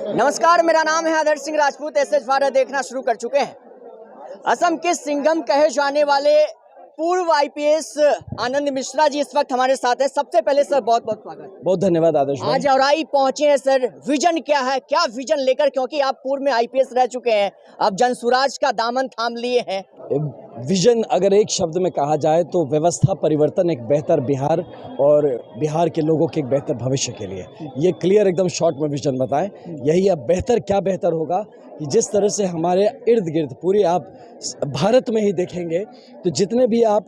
नमस्कार, मेरा नाम है आदर्श सिंह राजपूत। एसएच भारत देखना शुरू कर चुके हैं। असम के सिंघम कहे जाने वाले पूर्व आईपीएस आनंद मिश्रा जी इस वक्त हमारे साथ हैं। सबसे पहले सर बहुत बहुत स्वागत। बहुत धन्यवाद आदर्श भाई। आज औराई पहुंचे हैं सर, विजन क्या है, क्या विजन लेकर, क्योंकि आप पूर्व में आईपीएस रह चुके हैं, अब जनसुराज का दामन थाम लिए हैं। विजन अगर एक शब्द में कहा जाए तो व्यवस्था परिवर्तन, एक बेहतर बिहार और बिहार के लोगों के एक बेहतर भविष्य के लिए, ये क्लियर एकदम शॉर्ट में विजन बताएं। यही अब बेहतर क्या बेहतर होगा कि जिस तरह से हमारे इर्द गिर्द पूरे आप भारत में ही देखेंगे तो जितने भी आप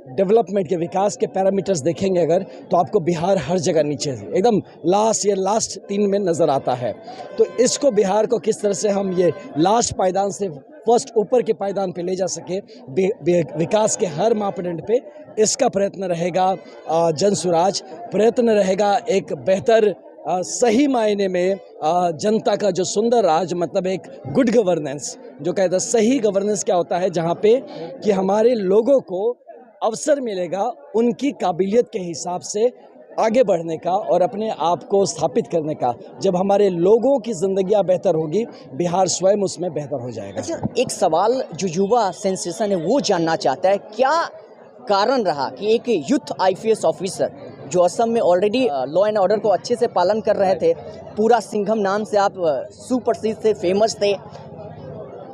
डेवलपमेंट के विकास के पैरामीटर्स देखेंगे अगर, तो आपको बिहार हर जगह नीचे एकदम लास्ट 3 में नज़र आता है। तो इसको बिहार को किस तरह से हम ये लास्ट पायदान से फर्स्ट ऊपर के पायदान पे ले जा सके, विकास के हर मापदंड पे इसका प्रयत्न रहेगा। जनसुराज प्रयत्न रहेगा एक बेहतर सही मायने में जनता का जो सुंदर राज, मतलब एक गुड गवर्नेंस, जो कहता है सही गवर्नेंस क्या होता है, जहाँ पे कि हमारे लोगों को अवसर मिलेगा उनकी काबिलियत के हिसाब से आगे बढ़ने का और अपने आप को स्थापित करने का। जब हमारे लोगों की ज़िंदगियां बेहतर होगी, बिहार स्वयं उसमें बेहतर हो जाएगा। अच्छा, एक सवाल जो युवा सेंसेशन है वो जानना चाहता है, क्या कारण रहा कि एक यूथ आईपीएस ऑफिसर जो असम में ऑलरेडी लॉ एंड ऑर्डर को अच्छे से पालन कर रहे थे, पूरा सिंघम नाम से आप सुप्रसिद्ध थे, फेमस थे,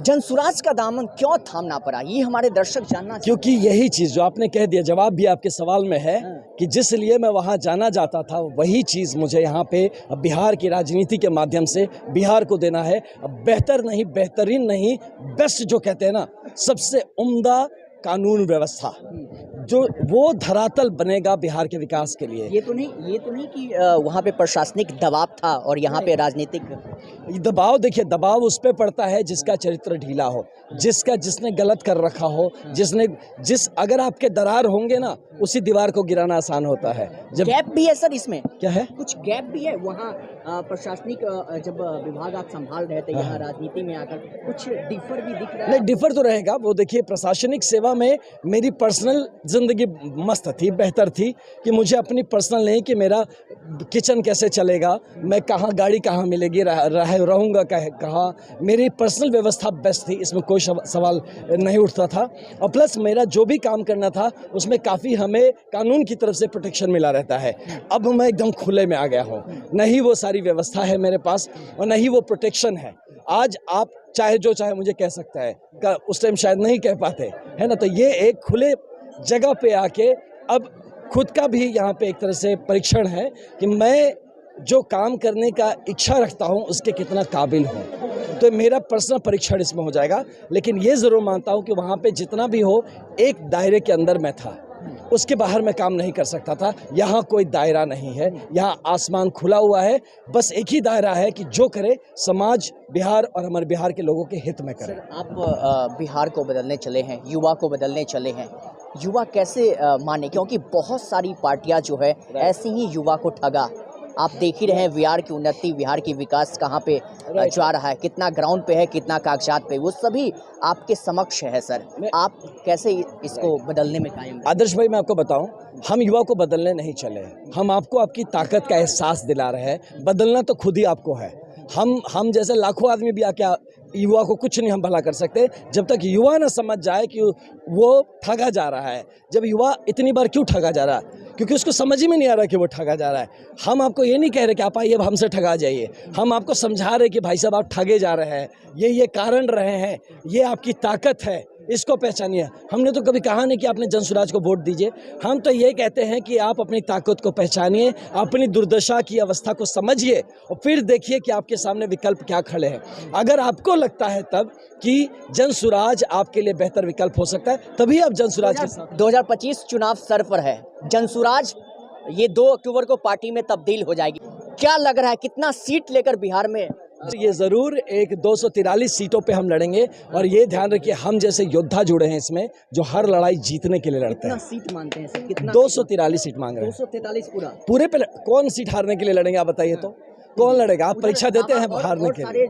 जनसुराज का दामन क्यों थामना पड़ा? ये हमारे दर्शक जानना। क्योंकि यही चीज़ जो आपने कह दिया, जवाब भी आपके सवाल में है कि जिस लिए मैं वहाँ जाना चाहता था, वही चीज़ मुझे यहाँ पे बिहार की राजनीति के माध्यम से बिहार को देना है। बेहतर नहीं, बेहतरीन नहीं, बेस्ट जो कहते हैं ना, सबसे उम्दा कानून व्यवस्था, जो वो धरातल बनेगा बिहार के विकास के लिए। ये तो नहीं कि वहाँ पे प्रशासनिक दबाव था और यहाँ पे राजनीतिक दबाव। देखिए, दबाव उस पे पड़ता है जिसका चरित्र ढीला हो, जिसने गलत कर रखा हो, अगर आपके दरार होंगे ना, उसी दीवार को गिराना आसान होता है। जब गैप भी है सर, इसमें क्या है, कुछ गैप भी है वहाँ प्रशासनिक जब विभाग आप संभाल रहे थे, यहाँ राजनीति में आकर कुछ डिफर भी दिख रहा है? नहीं, डिफर तो रहेगा। वो देखिए, प्रशासनिक सेवा में मेरी पर्सनल जिंदगी मस्त थी, बेहतर थी कि मुझे अपनी पर्सनल नहीं कि मेरा किचन कैसे चलेगा, मैं कहाँ गाड़ी कहाँ मिलेगी, रहूँगा कहाँ, मेरी पर्सनल व्यवस्था बेस्ट थी, इसमें कोई सवाल नहीं उठता था। और प्लस मेरा जो भी काम करना था उसमें काफ़ी हमें कानून की तरफ से प्रोटेक्शन मिला रहता है। अब मैं एकदम खुले में आ गया हूँ, नहीं वो सारी व्यवस्था है मेरे पास और नहीं वो प्रोटेक्शन है। आज आप चाहे जो चाहे मुझे कह सकता है, उस टाइम शायद नहीं कह पाते, है ना। तो ये एक खुले जगह पे आके अब खुद का भी यहाँ पे एक तरह से परीक्षण है कि मैं जो काम करने का इच्छा रखता हूँ उसके कितना काबिल हूँ। तो मेरा पर्सनल परीक्षण इसमें हो जाएगा। लेकिन ये ज़रूर मानता हूँ कि वहाँ पे जितना भी हो, एक दायरे के अंदर मैं था, उसके बाहर मैं काम नहीं कर सकता था। यहाँ कोई दायरा नहीं है, यहाँ आसमान खुला हुआ है। बस एक ही दायरा है कि जो करे समाज, बिहार और हमारे बिहार के लोगों के हित में करे। आप बिहार को बदलने चले हैं, युवा को बदलने चले हैं, युवा कैसे माने? क्योंकि बहुत सारी पार्टियां जो है ऐसी ही युवा को ठगा। आप देख ही रहे हैं बिहार की उन्नति, बिहार की विकास कहाँ पे जा रहा है, कितना ग्राउंड पे है, कितना कागजात पे, वो सभी आपके समक्ष है सर। आप कैसे इसको बदलने में कायम? आदर्श भाई, मैं आपको बताऊं, हम युवा को बदलने नहीं चले, हम आपको आपकी ताकत का एहसास दिला रहे हैं। बदलना तो खुद ही आपको है। हम जैसे लाखों आदमी भी आके युवा को कुछ नहीं हम भला कर सकते जब तक युवा ना समझ जाए कि वो ठगा जा रहा है। जब युवा इतनी बार क्यों ठगा जा रहा है? क्योंकि उसको समझ ही में नहीं आ रहा कि वो ठगा जा रहा है। हम आपको ये नहीं कह रहे कि आप आइए अब हमसे ठगा जाइए, हम आपको समझा रहे कि भाई साहब आप ठगे जा रहे हैं, ये कारण रहे हैं, ये आपकी ताकत है, इसको पहचानिए। हमने तो कभी कहा नहीं कि आपने जनसुराज को वोट दीजिए, हम तो ये कहते हैं कि आप अपनी ताकत को पहचानिए, अपनी दुर्दशा की अवस्था को समझिए और फिर देखिए कि आपके सामने विकल्प क्या खड़े हैं। अगर आपको लगता है तब कि जनसुराज आपके लिए बेहतर विकल्प हो सकता है, तभी आप जनसुराज के साथ। 2025 चुनाव सर पर है, जनसुराज ये 2 अक्टूबर को पार्टी में तब्दील हो जाएगी। क्या लग रहा है, कितना सीट लेकर बिहार में? ये ज़रूर एक 243 सीटों पे हम लड़ेंगे। और ये ध्यान रखिए, हम जैसे योद्धा जुड़े हैं इसमें जो हर लड़ाई जीतने के लिए लड़ते हैं। कितना सीट मांगते हैं सर? कितना? 243 सीट मांग रहे हैं। 243 पूरे पे कौन सीट हारने के लिए लड़ेंगे आप बताइए? तो कौन लड़ेगा? आप परीक्षा देते हैं हारने के लिए?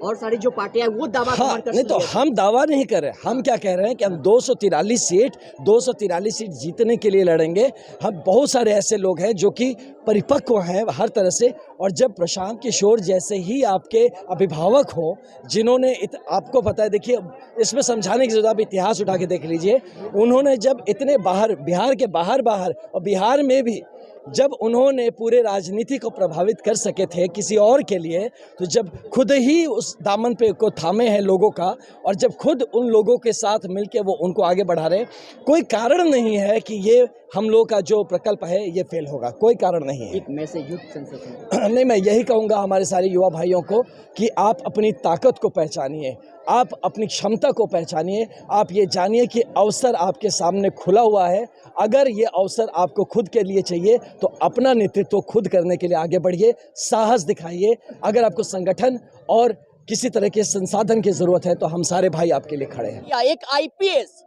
और सारी जो पार्टियां वो दावा नहीं, तो हम दावा नहीं कर रहे, हम क्या कह रहे हैं कि हम 243 सीट 243 सीट जीतने के लिए लड़ेंगे। हम बहुत सारे ऐसे लोग हैं जो कि परिपक्व हैं हर तरह से। और जब प्रशांत किशोर जैसे ही आपके अभिभावक हो, जिन्होंने आपको पता है, देखिए इसमें समझाने की जरूरत, आप इतिहास उठा के देख लीजिए, उन्होंने जब इतने बाहर, बिहार के बाहर और बिहार में भी जब उन्होंने पूरे राजनीति को प्रभावित कर सके थे किसी और के लिए, तो जब खुद ही उस दामन पे को थामे हैं लोगों का, और जब खुद उन लोगों के साथ मिलके वो उनको आगे बढ़ा रहे, कोई कारण नहीं है कि ये हम लोग का जो प्रकल्प है ये फेल होगा, कोई कारण नहीं है। एक मैसेज यूथ सेंसेशन। नहीं, मैं यही कहूँगा हमारे सारे युवा भाइयों को कि आप अपनी ताकत को पहचानिए, आप अपनी क्षमता को पहचानिए, आप ये जानिए कि अवसर आपके सामने खुला हुआ है। अगर ये अवसर आपको खुद के लिए चाहिए तो अपना नेतृत्व खुद करने के लिए आगे बढ़िए, साहस दिखाइए। अगर आपको संगठन और किसी तरह के संसाधन की जरूरत है तो हम सारे भाई आपके लिए खड़े हैं। या एक आईपीएस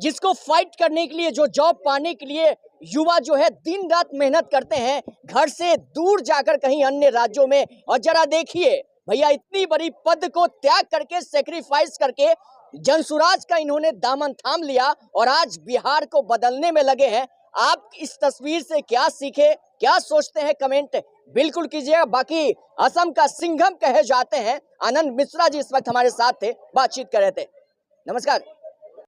जिसको फाइट करने के लिए, जो जॉब पाने के लिए युवा जो है दिन रात मेहनत करते हैं, घर से दूर जाकर कहीं अन्य राज्यों में। और जरा देखिए भैया, इतनी बड़ी पद को त्याग करके, सेक्रीफाइस करके जनसुराज का इन्होंने दामन थाम लिया और आज बिहार को बदलने में लगे हैं। आप इस तस्वीर से क्या सीखे, क्या सोचते हैं, कमेंट बिल्कुल कीजिएगा। बाकी असम का सिंघम कहे जाते हैं आनंद मिश्रा जी इस वक्त हमारे साथ थे, बातचीत कर रहे थे। नमस्कार।